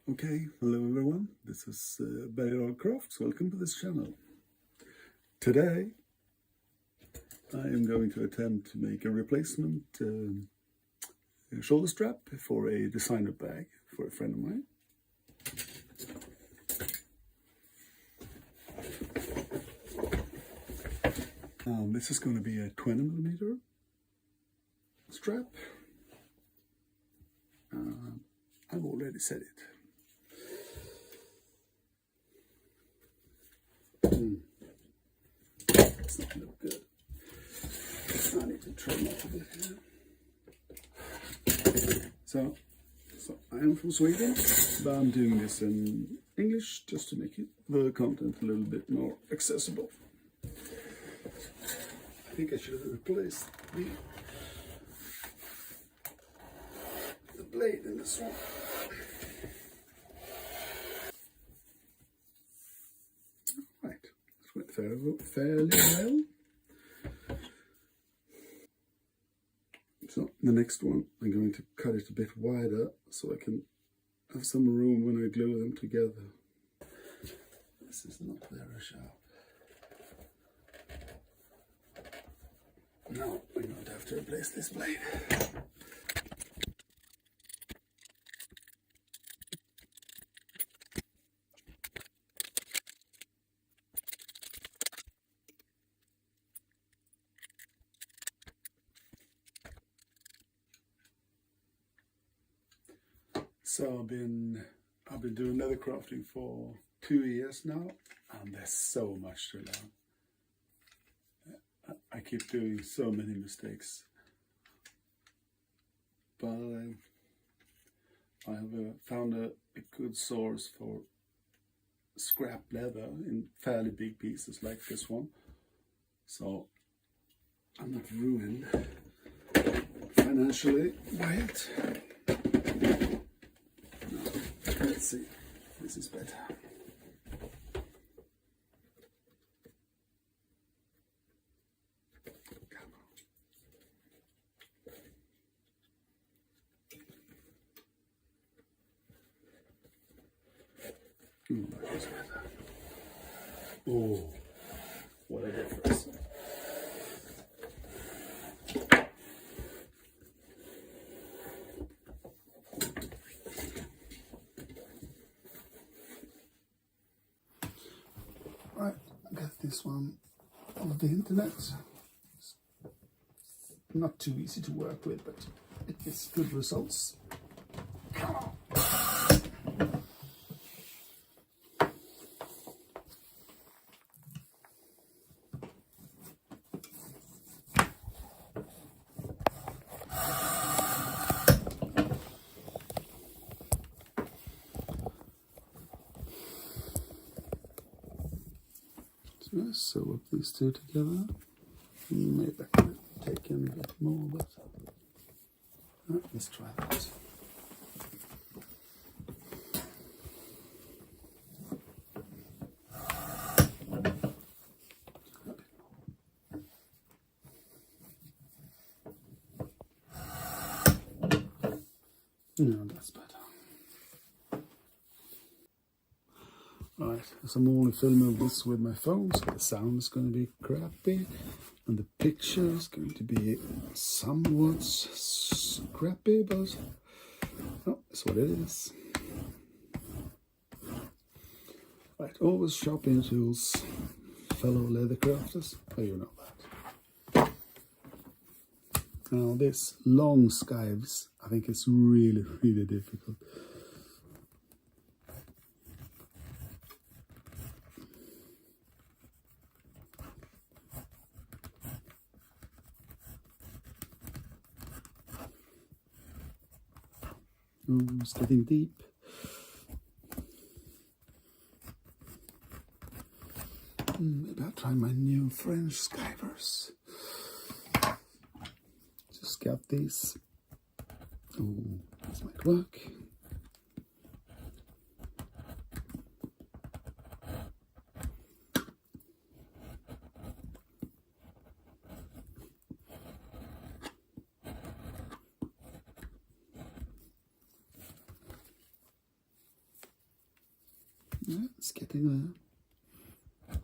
Okay, hello everyone, this is Berger Crafts. Welcome to this channel. Today I am going to attempt to make a replacement shoulder strap for a designer bag for a friend of mine. This is going to be a 20mm strap. I've already said it. It's not look good. I need to trim off a bit here. So I am from Sweden, but I'm doing this in English just to make the content a little bit more accessible. I think I should have replaced the blade in this one. Right, that went fairly well. So the next one, I'm going to cut it a bit wider so I can have some room when I glue them together. This is not very sharp. Now we're going to have to replace this blade. So I've been doing leather crafting for 2 years now, and there's so much to learn. I keep doing so many mistakes, but I have found a good source for scrap leather in fairly big pieces like this one, so I'm not ruined financially by it. Let's see, this is better. That is better. Oh, what a difference. Right, I got this one off the internet. It's not too easy to work with, but it gets good results. Come on. So let's sew up these two together. Maybe I could take in a bit more, but let's try that. No, that's better. Right, as I'm only filming this with my phone, so the sound is going to be crappy, and the picture is going to be somewhat crappy, but that's what it is. Right, always sharpening tools, fellow leather crafters. Oh, you know that. Now this long skives, I think it's really, really difficult. Oh, it's getting deep. Maybe I'll try my new French skivers. Just got these. Oh, this might work. Yeah, it's getting there.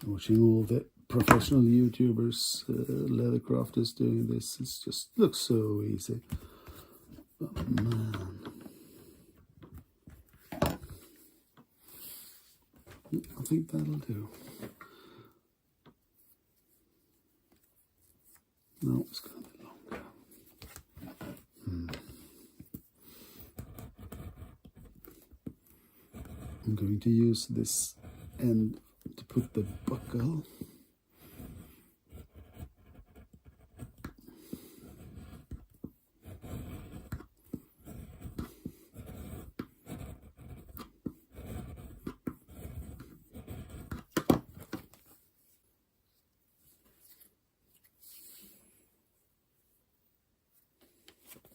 Watching all the professional YouTubers, leather crafters doing this, it just looks so easy. Oh man. I think that'll do. No, it's going to be longer. I'm going to use this end to put the buckle.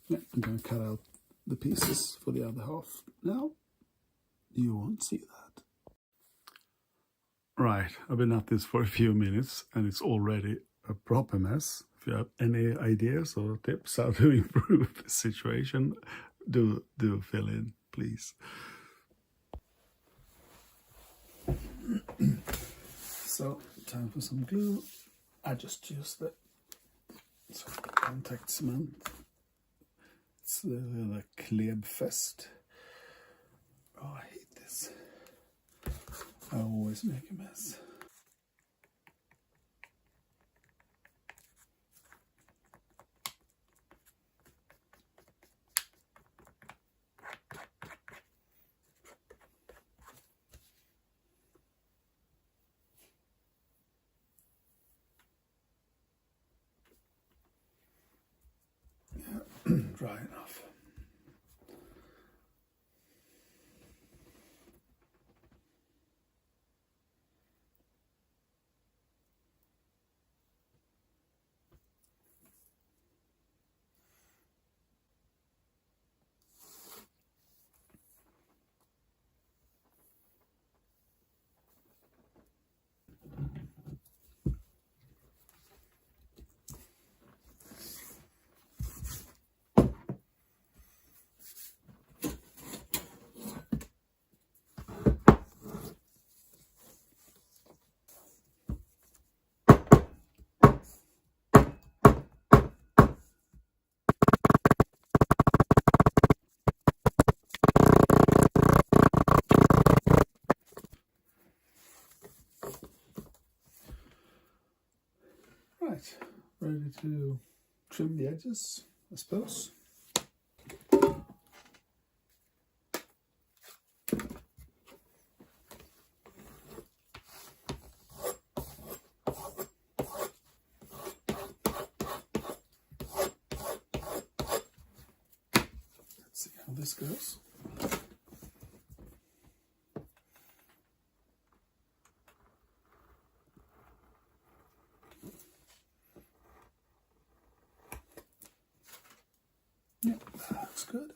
Yeah, I'm going to cut out the pieces for the other half now. You won't see that. Right, I've been at this for a few minutes and it's already a proper mess. If you have any ideas or tips how to improve the situation, do fill in, please. So, time for some glue. I just use the contact cement. It's the Klebfest. Oh, I hate this. I always make a mess. Yeah, dry enough. Right, ready to trim the edges, I suppose. Let's see how this goes. Yeah, that looks good.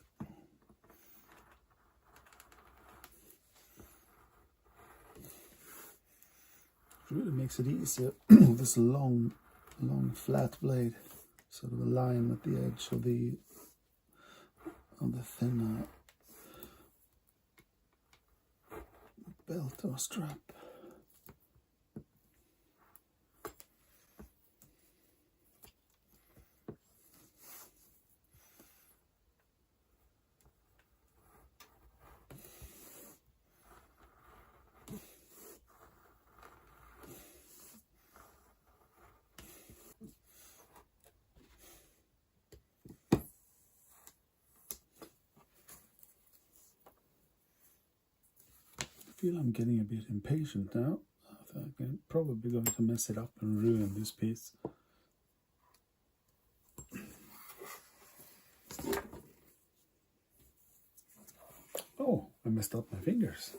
It really makes it easier. This long flat blade, sort of a line at the edge of the thinner belt or strap. I feel I'm getting a bit impatient now. I think I'm probably going to mess it up and ruin this piece. Oh, I messed up my fingers.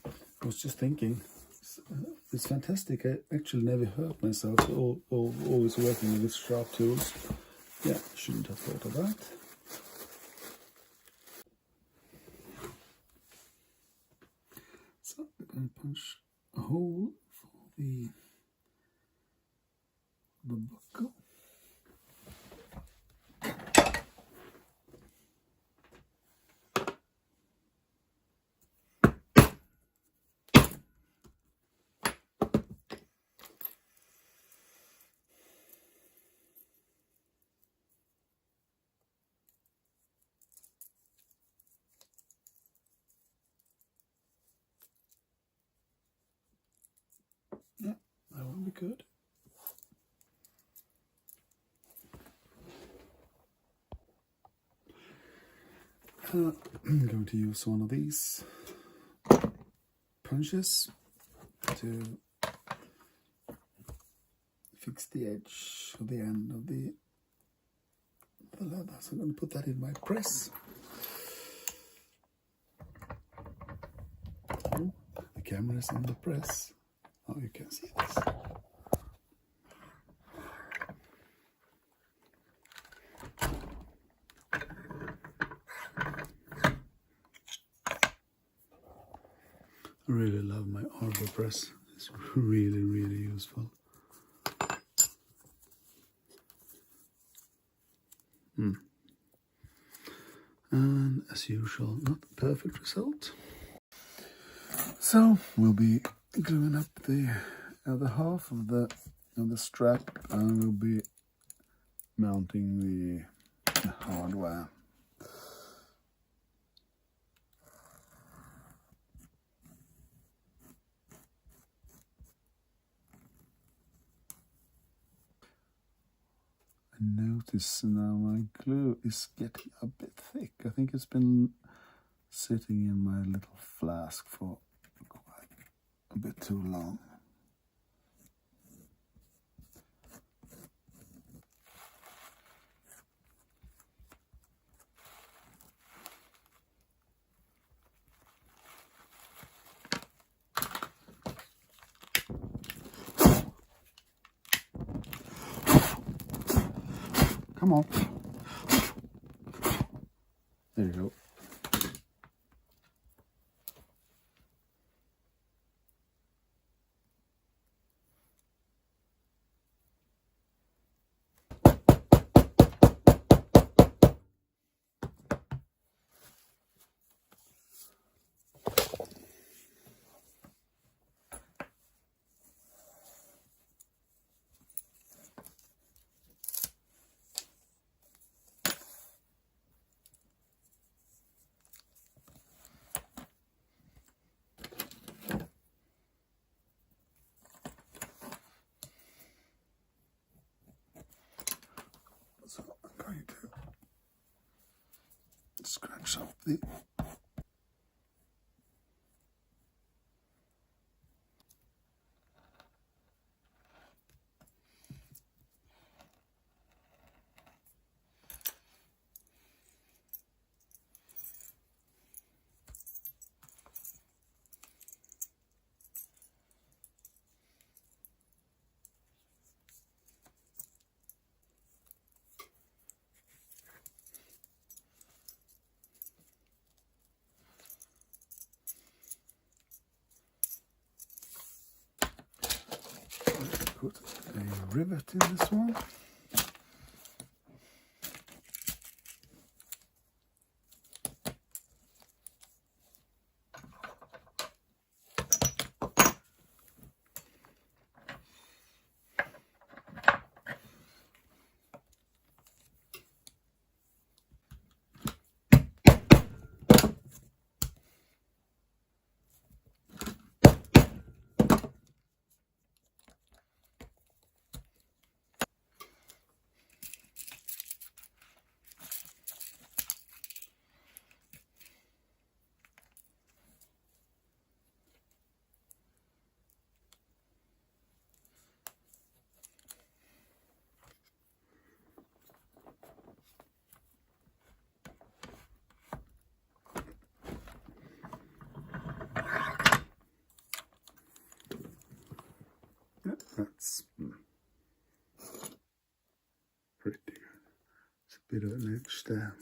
I was just thinking, it's fantastic. I actually never hurt myself, always working with sharp tools. Yeah, shouldn't have thought of that. So I'm going to punch a hole for the buckle. be good. I'm going to use one of these punches to fix the edge of the end of the leather. So I'm going to put that in my press. Oh, the camera is in the press. Oh, you can see this. I really love my arbor press. It's really, really useful. And as usual, not the perfect result. So we'll be gluing up the other half of the strap, and we'll be mounting the hardware. I notice now my glue is getting a bit thick. I think it's been sitting in my little flask for quite a bit too long. Come on. There you go. So I'm going to scratch off the put a rivet in this one. Yep, that's pretty good. It's a bit of an edge there.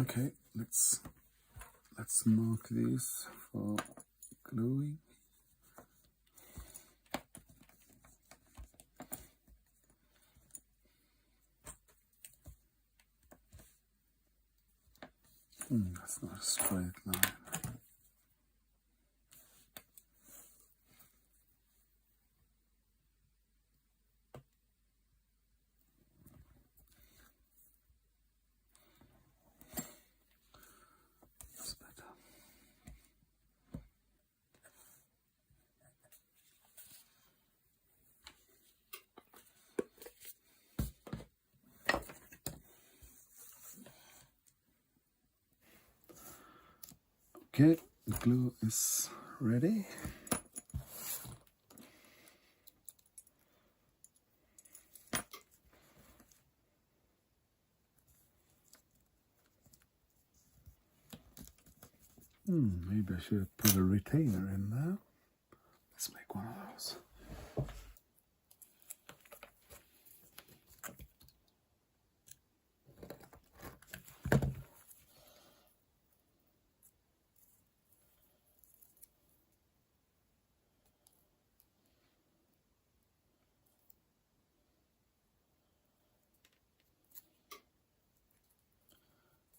Okay, let's mark these for gluing. That's not a straight line. Okay, the glue is ready. Maybe I should put a retainer in there. Let's make one of those.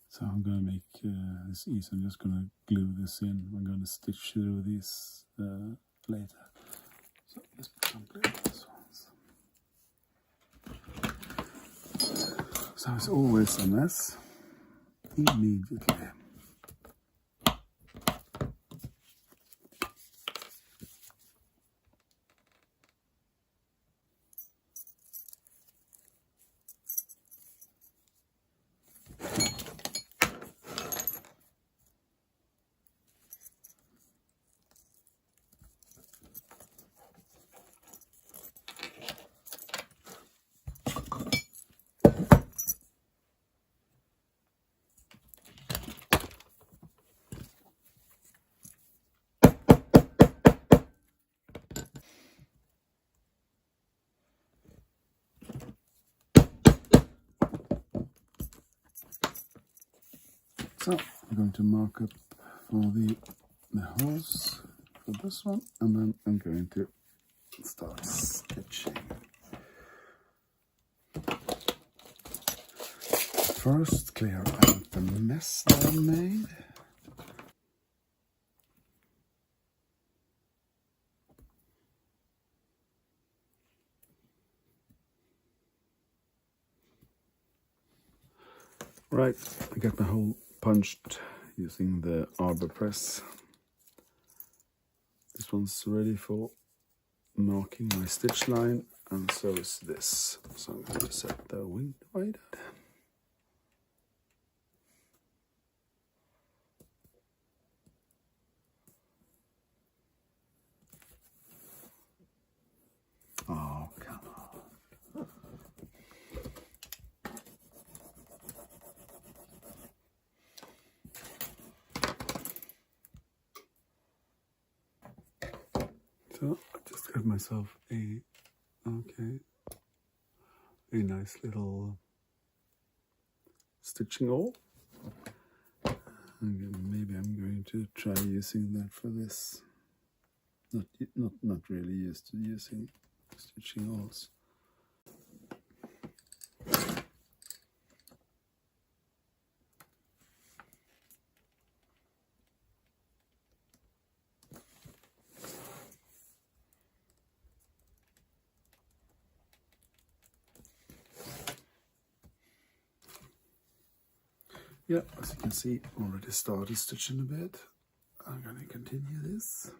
So I'm going to make this easy. I'm just going to glue this in. I'm going to stitch through these later. So let's put some glue on this one. So it's always a mess. Immediately. So I'm going to mark up for the holes for this one, and then I'm going to start stitching. First, clear out the mess that I made. Right, I got my hole punched using the arbor press. This one's ready for marking my stitch line, and so is this. So I'm going to set the wind wider. Oh, come on. So I just got myself a nice little stitching hole. Maybe I'm going to try using that for this. Not really used to using stitching holes. Yeah, as you can see, already started stitching a bit. I'm going to continue this.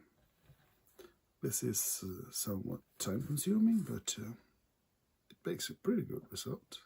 This is somewhat time consuming, but it makes a pretty good result.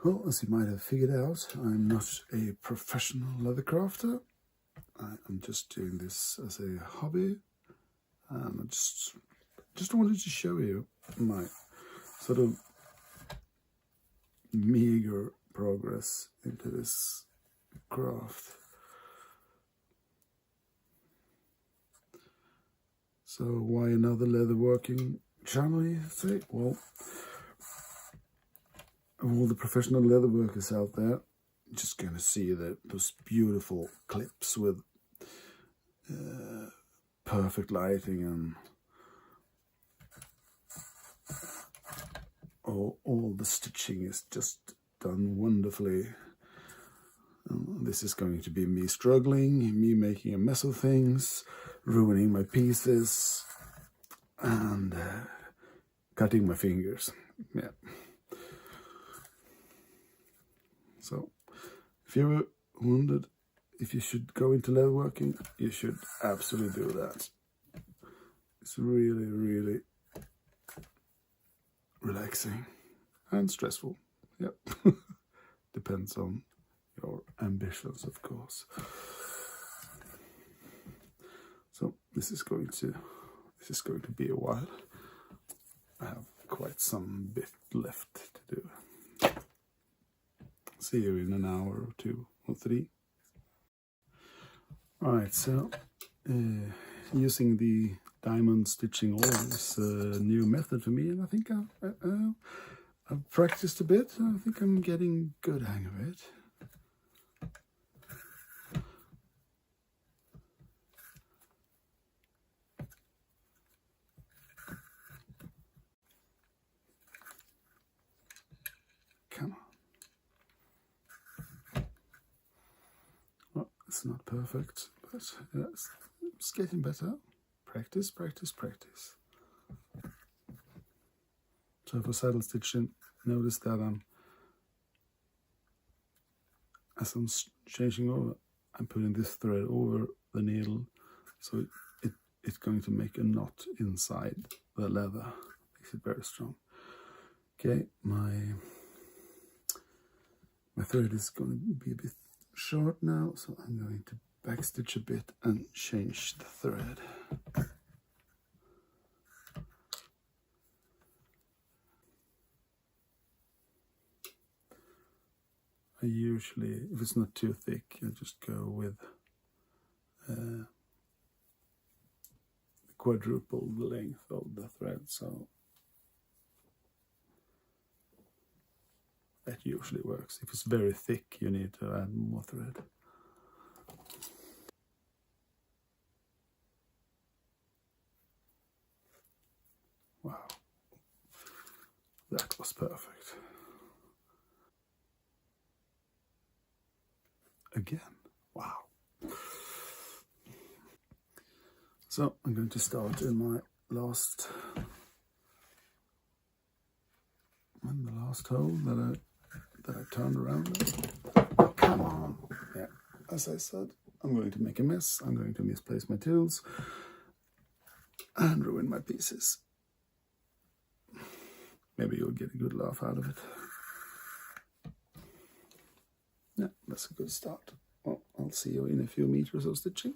Well, as you might have figured out, I'm not a professional leather crafter. I'm just doing this as a hobby, and I just wanted to show you my sort of meager progress into this craft. So why another leatherworking channel, you say? Well, all the professional leather workers out there, you're just going to see those beautiful clips with perfect lighting, and all the stitching is just done wonderfully. This is going to be me struggling, me making a mess of things, ruining my pieces, and cutting my fingers. Yeah. So, if you were wondered if you should go into leatherworking, you should absolutely do that. It's really, really relaxing and stressful. Yep. Depends on your ambitions, of course. So this is going to be a while. I have quite some bit left to do. See you in an hour or 2 or 3. Alright, so using the diamond stitching awl is a new method for me, and I think I've practiced a bit. I think I'm getting good hang of it. Come on. Well, it's not perfect, but it's getting better. Practice, practice, practice. So for saddle stitching, notice that as I'm changing over, I'm putting this thread over the needle, so it's going to make a knot inside the leather. Makes it very strong. Okay, my thread is going to be a bit short now, so I'm going to backstitch a bit and change the thread. I usually, if it's not too thick, I just go with quadruple the length of the thread, so that usually works. If it's very thick, you need to add more thread. Wow, that was perfect. Again, wow. So I'm going to start in my last hole that I turned around. Come on. Yeah, as I said, I'm going to make a mess. I'm going to misplace my tools and ruin my pieces. Maybe you'll get a good laugh out of it. Yeah, that's a good start. Well, I'll see you in a few meters of stitching.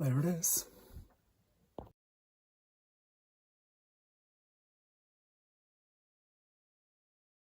There it is.